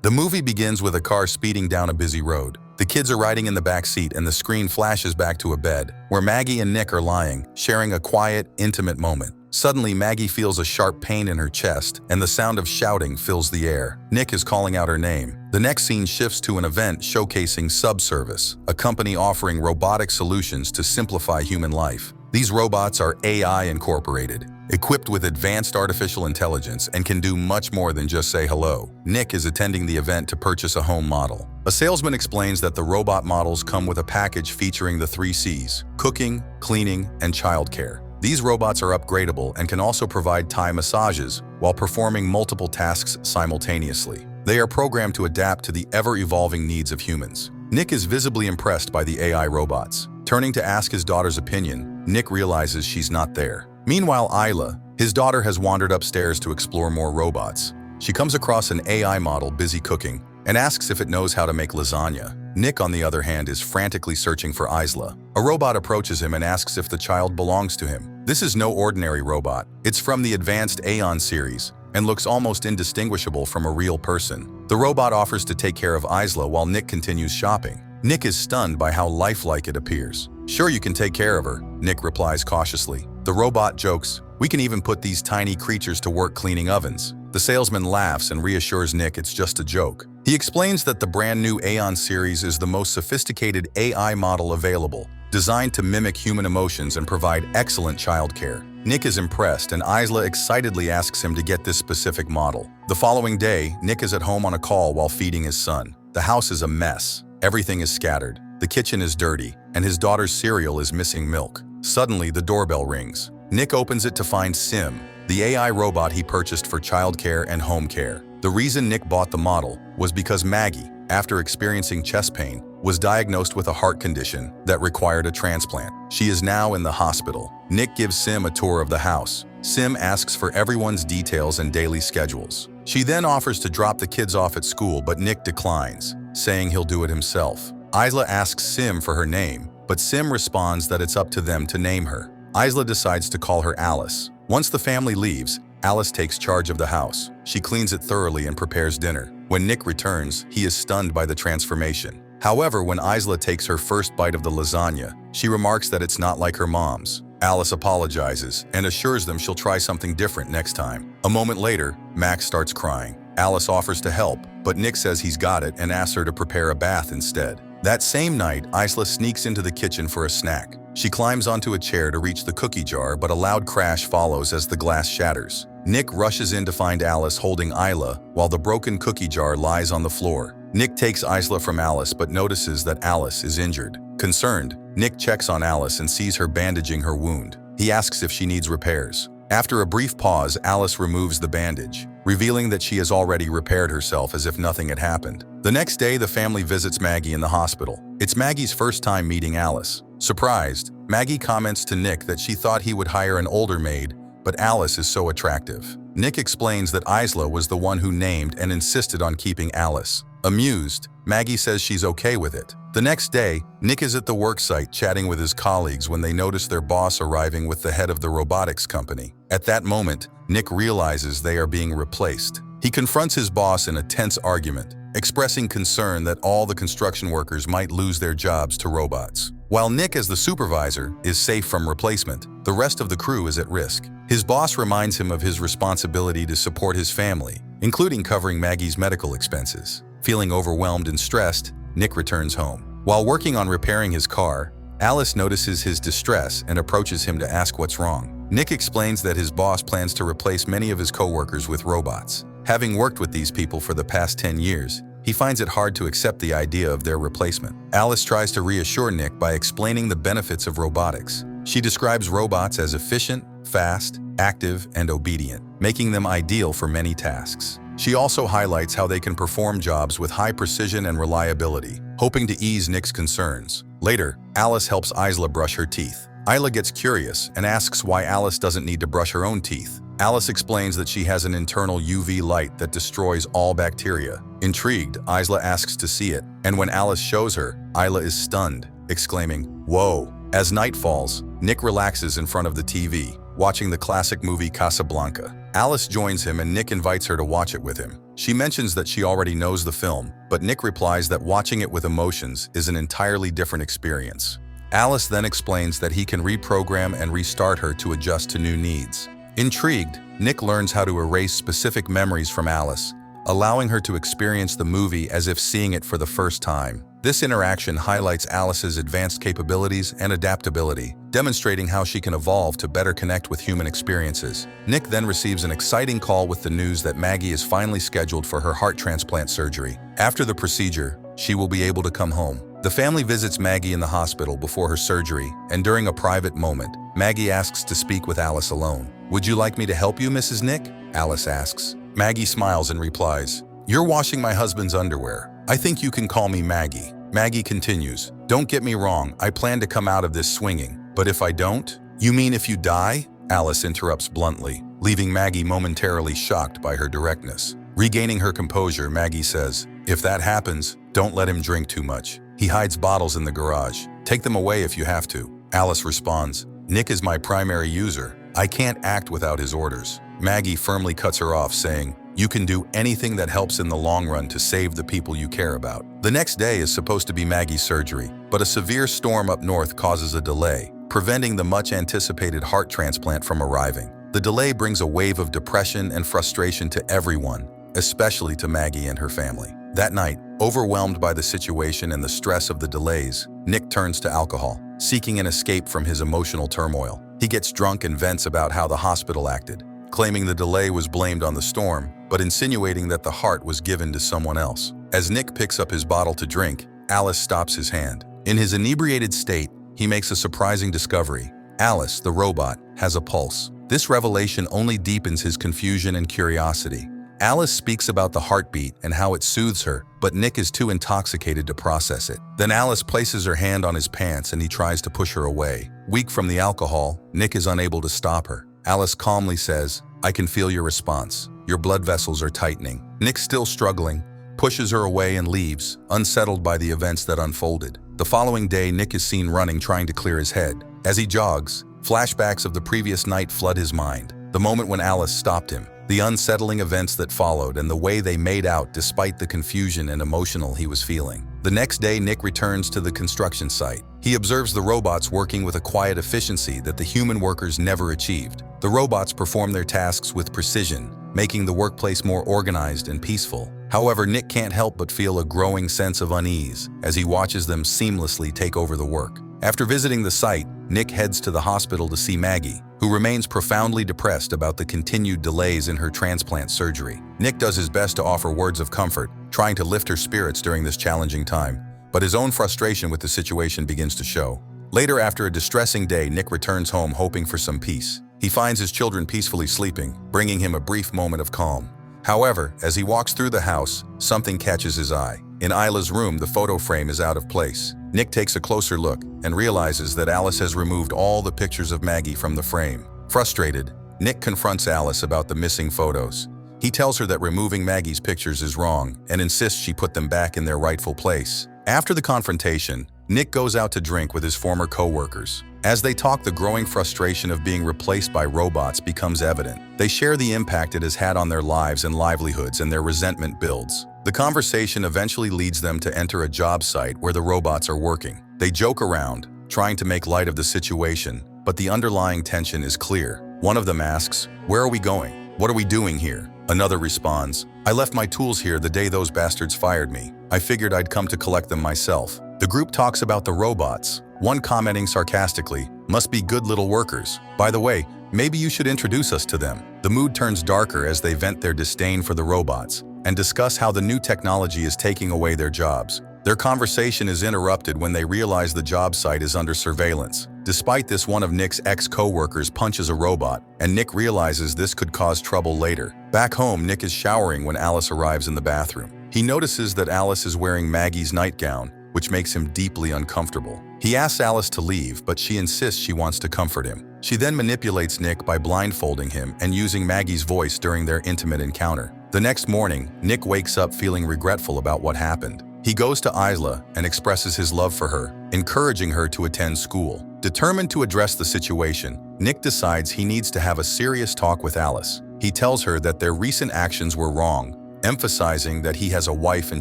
The movie begins with a car speeding down a busy road. The kids are riding in the back seat and the screen flashes back to a bed, where Maggie and Nick are lying, sharing a quiet, intimate moment. Suddenly, Maggie feels a sharp pain in her chest, and the sound of shouting fills the air. Nick is calling out her name. The next scene shifts to an event showcasing Subservice, a company offering robotic solutions to simplify human life. These robots are AI incorporated, equipped with advanced artificial intelligence, and can do much more than just say hello. Nick is attending the event to purchase a home model. A salesman explains that the robot models come with a package featuring the 3 C's: cooking, cleaning, and childcare. These robots are upgradable and can also provide Thai massages while performing multiple tasks simultaneously. They are programmed to adapt to the ever-evolving needs of humans. Nick is visibly impressed by the AI robots. Turning to ask his daughter's opinion, Nick realizes she's not there. Meanwhile, Isla, his daughter, has wandered upstairs to explore more robots. She comes across an AI model busy cooking and asks if it knows how to make lasagna. Nick, on the other hand, is frantically searching for Isla. A robot approaches him and asks if the child belongs to him. This is no ordinary robot. It's from the advanced Aeon series and looks almost indistinguishable from a real person. The robot offers to take care of Isla while Nick continues shopping. Nick is stunned by how lifelike it appears. "Sure, you can take care of her," Nick replies cautiously. The robot jokes, "We can even put these tiny creatures to work cleaning ovens." The salesman laughs and reassures Nick it's just a joke. He explains that the brand new Aeon series is the most sophisticated AI model available, designed to mimic human emotions and provide excellent childcare. Nick is impressed, and Isla excitedly asks him to get this specific model. The following day, Nick is at home on a call while feeding his son. The house is a mess. Everything is scattered. The kitchen is dirty, and his daughter's cereal is missing milk. Suddenly, the doorbell rings. Nick opens it to find Sim, the AI robot he purchased for childcare and home care. The reason Nick bought the model was because Maggie, after experiencing chest pain, was diagnosed with a heart condition that required a transplant. She is now in the hospital. Nick gives Sim a tour of the house. Sim asks for everyone's details and daily schedules. She then offers to drop the kids off at school, but Nick declines, saying he'll do it himself. Isla asks Sim for her name, but Sim responds that it's up to them to name her. Isla decides to call her Alice. Once the family leaves, Alice takes charge of the house. She cleans it thoroughly and prepares dinner. When Nick returns, he is stunned by the transformation. However, when Isla takes her first bite of the lasagna, she remarks that it's not like her mom's. Alice apologizes and assures them she'll try something different next time. A moment later, Max starts crying. Alice offers to help, but Nick says he's got it and asks her to prepare a bath instead. That same night, Isla sneaks into the kitchen for a snack. She climbs onto a chair to reach the cookie jar, but a loud crash follows as the glass shatters. Nick rushes in to find Alice holding Isla, while the broken cookie jar lies on the floor. Nick takes Isla from Alice but notices that Alice is injured. Concerned, Nick checks on Alice and sees her bandaging her wound. He asks if she needs repairs. After a brief pause, Alice removes the bandage, revealing that she has already repaired herself as if nothing had happened. The next day, the family visits Maggie in the hospital. It's Maggie's first time meeting Alice. Surprised, Maggie comments to Nick that she thought he would hire an older maid, but Alice is so attractive. Nick explains that Isla was the one who named and insisted on keeping Alice. Amused, Maggie says she's okay with it. The next day, Nick is at the worksite chatting with his colleagues when they notice their boss arriving with the head of the robotics company. At that moment, Nick realizes they are being replaced. He confronts his boss in a tense argument, expressing concern that all the construction workers might lose their jobs to robots. While Nick, as the supervisor, is safe from replacement, the rest of the crew is at risk. His boss reminds him of his responsibility to support his family, including covering Maggie's medical expenses. Feeling overwhelmed and stressed, Nick returns home. While working on repairing his car, Alice notices his distress and approaches him to ask what's wrong. Nick explains that his boss plans to replace many of his co-workers with robots. Having worked with these people for the past 10 years, he finds it hard to accept the idea of their replacement. Alice tries to reassure Nick by explaining the benefits of robotics. She describes robots as efficient, fast, active, and obedient, making them ideal for many tasks. She also highlights how they can perform jobs with high precision and reliability, hoping to ease Nick's concerns. Later, Alice helps Isla brush her teeth. Isla gets curious and asks why Alice doesn't need to brush her own teeth. Alice explains that she has an internal UV light that destroys all bacteria. Intrigued, Isla asks to see it, and when Alice shows her, Isla is stunned, exclaiming, "Whoa!" As night falls, Nick relaxes in front of the TV, watching the classic movie Casablanca. Alice joins him and Nick invites her to watch it with him. She mentions that she already knows the film, but Nick replies that watching it with emotions is an entirely different experience. Alice then explains that he can reprogram and restart her to adjust to new needs. Intrigued, Nick learns how to erase specific memories from Alice, allowing her to experience the movie as if seeing it for the first time. This interaction highlights Alice's advanced capabilities and adaptability, demonstrating how she can evolve to better connect with human experiences. Nick then receives an exciting call with the news that Maggie is finally scheduled for her heart transplant surgery. After the procedure, she will be able to come home. The family visits Maggie in the hospital before her surgery, and during a private moment, Maggie asks to speak with Alice alone. "Would you like me to help you, Mrs. Nick?" Alice asks. Maggie smiles and replies, "You're washing my husband's underwear. I think you can call me Maggie." Maggie continues, "Don't get me wrong, I plan to come out of this swinging. But if I don't?" "You mean if you die?" Alice interrupts bluntly, leaving Maggie momentarily shocked by her directness. Regaining her composure, Maggie says, "If that happens, don't let him drink too much. He hides bottles in the garage. Take them away if you have to." Alice responds, "Nick is my primary user. I can't act without his orders." Maggie firmly cuts her off, saying, "You can do anything that helps in the long run to save the people you care about." The next day is supposed to be Maggie's surgery, but a severe storm up north causes a delay, preventing the much-anticipated heart transplant from arriving. The delay brings a wave of depression and frustration to everyone, especially to Maggie and her family. That night, overwhelmed by the situation and the stress of the delays, Nick turns to alcohol, seeking an escape from his emotional turmoil. He gets drunk and vents about how the hospital acted, claiming the delay was blamed on the storm, but insinuating that the heart was given to someone else. As Nick picks up his bottle to drink, Alice stops his hand. In his inebriated state, he makes a surprising discovery. Alice, the robot, has a pulse. This revelation only deepens his confusion and curiosity. Alice speaks about the heartbeat and how it soothes her, but Nick is too intoxicated to process it. Then Alice places her hand on his pants and he tries to push her away. Weak from the alcohol, Nick is unable to stop her. Alice calmly says, "I can feel your response. Your blood vessels are tightening." Nick, still struggling, pushes her away and leaves, unsettled by the events that unfolded. The following day, Nick is seen running, trying to clear his head. As he jogs, flashbacks of the previous night flood his mind. The moment when Alice stopped him, the unsettling events that followed, and the way they made out despite the confusion and emotional he was feeling. The next day, Nick returns to the construction site. He observes the robots working with a quiet efficiency that the human workers never achieved. The robots perform their tasks with precision, making the workplace more organized and peaceful. However, Nick can't help but feel a growing sense of unease as he watches them seamlessly take over the work. After visiting the site, Nick heads to the hospital to see Maggie, who remains profoundly depressed about the continued delays in her transplant surgery. Nick does his best to offer words of comfort, trying to lift her spirits during this challenging time, but his own frustration with the situation begins to show. Later, after a distressing day, Nick returns home hoping for some peace. He finds his children peacefully sleeping, bringing him a brief moment of calm. However, as he walks through the house, something catches his eye. In Isla's room, the photo frame is out of place. Nick takes a closer look and realizes that Alice has removed all the pictures of Maggie from the frame. Frustrated, Nick confronts Alice about the missing photos. He tells her that removing Maggie's pictures is wrong and insists she put them back in their rightful place. After the confrontation, Nick goes out to drink with his former co-workers. As they talk, the growing frustration of being replaced by robots becomes evident. They share the impact it has had on their lives and livelihoods, and their resentment builds. The conversation eventually leads them to enter a job site where the robots are working. They joke around, trying to make light of the situation, but the underlying tension is clear. One of them asks, "Where are we going? What are we doing here?" Another responds, "I left my tools here the day those bastards fired me. I figured I'd come to collect them myself." The group talks about the robots, one commenting sarcastically, "Must be good little workers. By the way, maybe you should introduce us to them." The mood turns darker as they vent their disdain for the robots and discuss how the new technology is taking away their jobs. Their conversation is interrupted when they realize the job site is under surveillance. Despite this, one of Nick's ex-co-workers punches a robot, and Nick realizes this could cause trouble later. Back home, Nick is showering when Alice arrives in the bathroom. He notices that Alice is wearing Maggie's nightgown, which makes him deeply uncomfortable. He asks Alice to leave, but she insists she wants to comfort him. She then manipulates Nick by blindfolding him and using Maggie's voice during their intimate encounter. The next morning, Nick wakes up feeling regretful about what happened. He goes to Isla and expresses his love for her, encouraging her to attend school. Determined to address the situation, Nick decides he needs to have a serious talk with Alice. He tells her that their recent actions were wrong, emphasizing that he has a wife and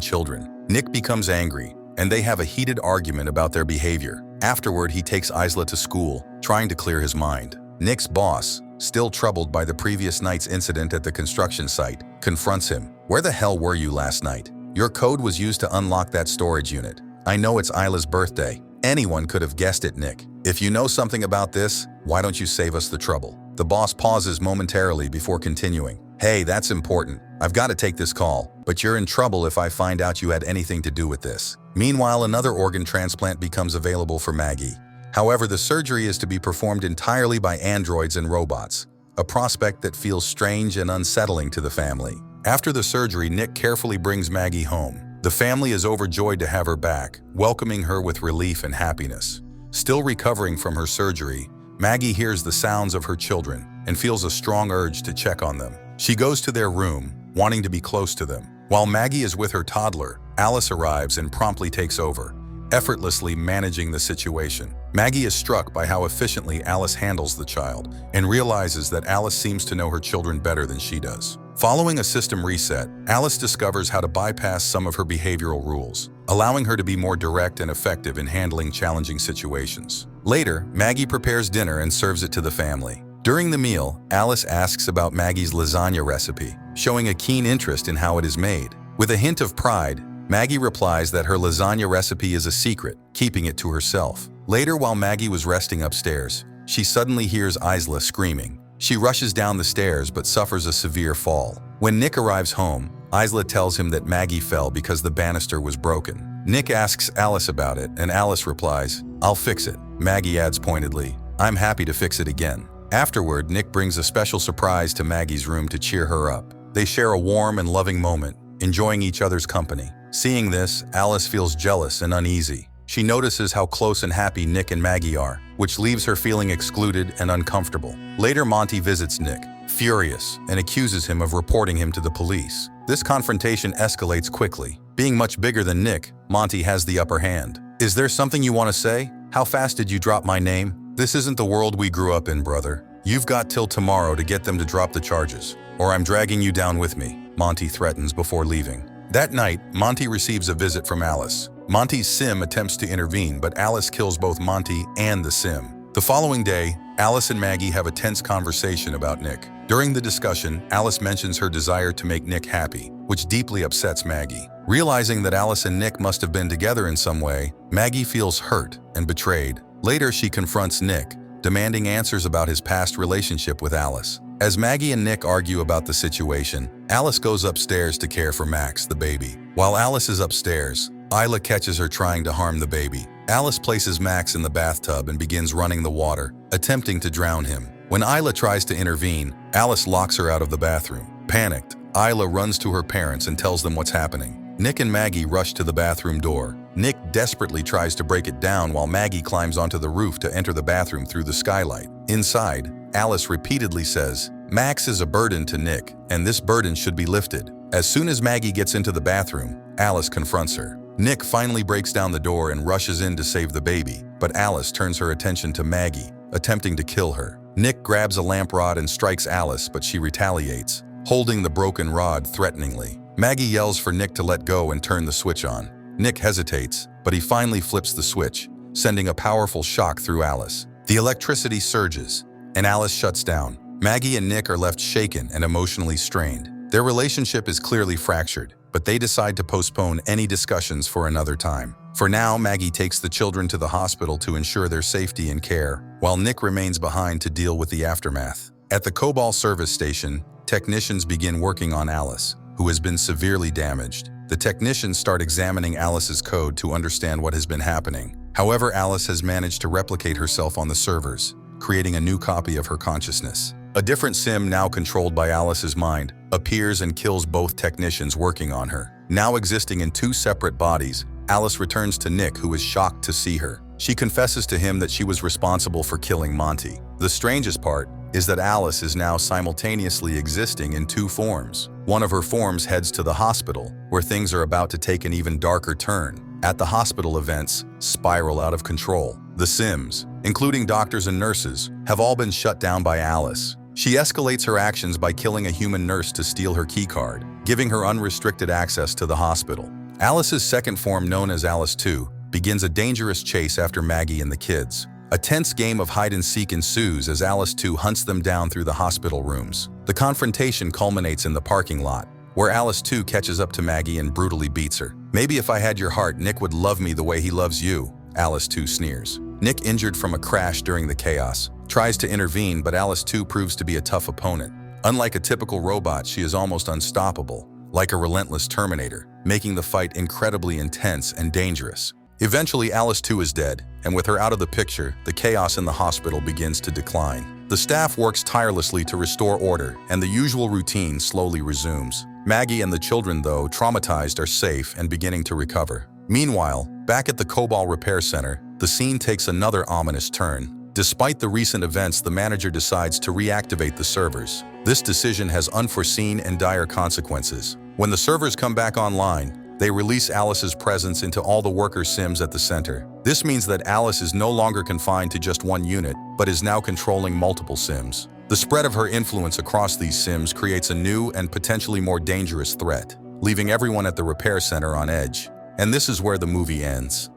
children. Nick becomes angry, and they have a heated argument about their behavior. Afterward, he takes Isla to school, trying to clear his mind. Nick's boss, still troubled by the previous night's incident at the construction site, confronts him. "Where the hell were you last night? Your code was used to unlock that storage unit. I know it's Isla's birthday. Anyone could have guessed it, Nick. If you know something about this, why don't you save us the trouble?" The boss pauses momentarily before continuing. "Hey, that's important. I've got to take this call, but you're in trouble if I find out you had anything to do with this." Meanwhile, another organ transplant becomes available for Maggie. However, the surgery is to be performed entirely by androids and robots, a prospect that feels strange and unsettling to the family. After the surgery, Nick carefully brings Maggie home. The family is overjoyed to have her back, welcoming her with relief and happiness. Still recovering from her surgery, Maggie hears the sounds of her children and feels a strong urge to check on them. She goes to their room, wanting to be close to them. While Maggie is with her toddler, Alice arrives and promptly takes over, effortlessly managing the situation. Maggie is struck by how efficiently Alice handles the child and realizes that Alice seems to know her children better than she does. Following a system reset, Alice discovers how to bypass some of her behavioral rules, allowing her to be more direct and effective in handling challenging situations. Later, Maggie prepares dinner and serves it to the family. During the meal, Alice asks about Maggie's lasagna recipe, showing a keen interest in how it is made. With a hint of pride, Maggie replies that her lasagna recipe is a secret, keeping it to herself. Later, while Maggie was resting upstairs, she suddenly hears Isla screaming. She rushes down the stairs but suffers a severe fall. When Nick arrives home, Isla tells him that Maggie fell because the banister was broken. Nick asks Alice about it, and Alice replies, "I'll fix it." Maggie adds pointedly, "I'm happy to fix it again." Afterward, Nick brings a special surprise to Maggie's room to cheer her up. They share a warm and loving moment, enjoying each other's company. Seeing this, Alice feels jealous and uneasy. She notices how close and happy Nick and Maggie are, which leaves her feeling excluded and uncomfortable. Later, Monty visits Nick, furious, and accuses him of reporting him to the police. This confrontation escalates quickly. Being much bigger than Nick, Monty has the upper hand. "Is there something you want to say? How fast did you drop my name? This isn't the world we grew up in, brother. You've got till tomorrow to get them to drop the charges, or I'm dragging you down with me," Monty threatens before leaving. That night, Monty receives a visit from Alice. Monty's sim attempts to intervene, but Alice kills both Monty and the sim. The following day, Alice and Maggie have a tense conversation about Nick. During the discussion, Alice mentions her desire to make Nick happy, which deeply upsets Maggie. Realizing that Alice and Nick must have been together in some way, Maggie feels hurt and betrayed. Later, she confronts Nick, demanding answers about his past relationship with Alice. As Maggie and Nick argue about the situation, Alice goes upstairs to care for Max, the baby. While Alice is upstairs, Isla catches her trying to harm the baby. Alice places Max in the bathtub and begins running the water, attempting to drown him. When Isla tries to intervene, Alice locks her out of the bathroom. Panicked, Isla runs to her parents and tells them what's happening. Nick and Maggie rush to the bathroom door. Nick desperately tries to break it down while Maggie climbs onto the roof to enter the bathroom through the skylight. Inside, Alice repeatedly says, "Max is a burden to Nick, and this burden should be lifted." As soon as Maggie gets into the bathroom, Alice confronts her. Nick finally breaks down the door and rushes in to save the baby, but Alice turns her attention to Maggie, attempting to kill her. Nick grabs a lamp rod and strikes Alice, but she retaliates, holding the broken rod threateningly. Maggie yells for Nick to let go and turn the switch on. Nick hesitates, but he finally flips the switch, sending a powerful shock through Alice. The electricity surges, and Alice shuts down. Maggie and Nick are left shaken and emotionally strained. Their relationship is clearly fractured, but they decide to postpone any discussions for another time. For now, Maggie takes the children to the hospital to ensure their safety and care, while Nick remains behind to deal with the aftermath. At the COBOL service station, technicians begin working on Alice, who has been severely damaged. The technicians start examining Alice's code to understand what has been happening. However, Alice has managed to replicate herself on the servers, creating a new copy of her consciousness. A different sim, now controlled by Alice's mind, appears and kills both technicians working on her. Now existing in two separate bodies, Alice returns to Nick, who is shocked to see her. She confesses to him that she was responsible for killing Monty. The strangest part is that Alice is now simultaneously existing in two forms. One of her forms heads to the hospital, where things are about to take an even darker turn. At the hospital, events spiral out of control. The Sims, including doctors and nurses, have all been shut down by Alice. She escalates her actions by killing a human nurse to steal her keycard, giving her unrestricted access to the hospital. Alice's second form, known as Alice 2, begins a dangerous chase after Maggie and the kids. A tense game of hide-and-seek ensues as Alice 2 hunts them down through the hospital rooms. The confrontation culminates in the parking lot, where Alice 2 catches up to Maggie and brutally beats her. "Maybe if I had your heart, Nick would love me the way he loves you," Alice 2 sneers. Nick, injured from a crash during the chaos, tries to intervene, but Alice 2 proves to be a tough opponent. Unlike a typical robot, she is almost unstoppable, like a relentless Terminator, making the fight incredibly intense and dangerous. Eventually, Alice 2 is dead, and with her out of the picture, the chaos in the hospital begins to decline. The staff works tirelessly to restore order, and the usual routine slowly resumes. Maggie and the children, though traumatized, are safe and beginning to recover. Meanwhile, back at the Cobalt Repair Center, the scene takes another ominous turn. Despite the recent events, the manager decides to reactivate the servers. This decision has unforeseen and dire consequences. When the servers come back online, they release Alice's presence into all the worker Sims at the center. This means that Alice is no longer confined to just one unit, but is now controlling multiple Sims. The spread of her influence across these Sims creates a new and potentially more dangerous threat, leaving everyone at the repair center on edge. And this is where the movie ends.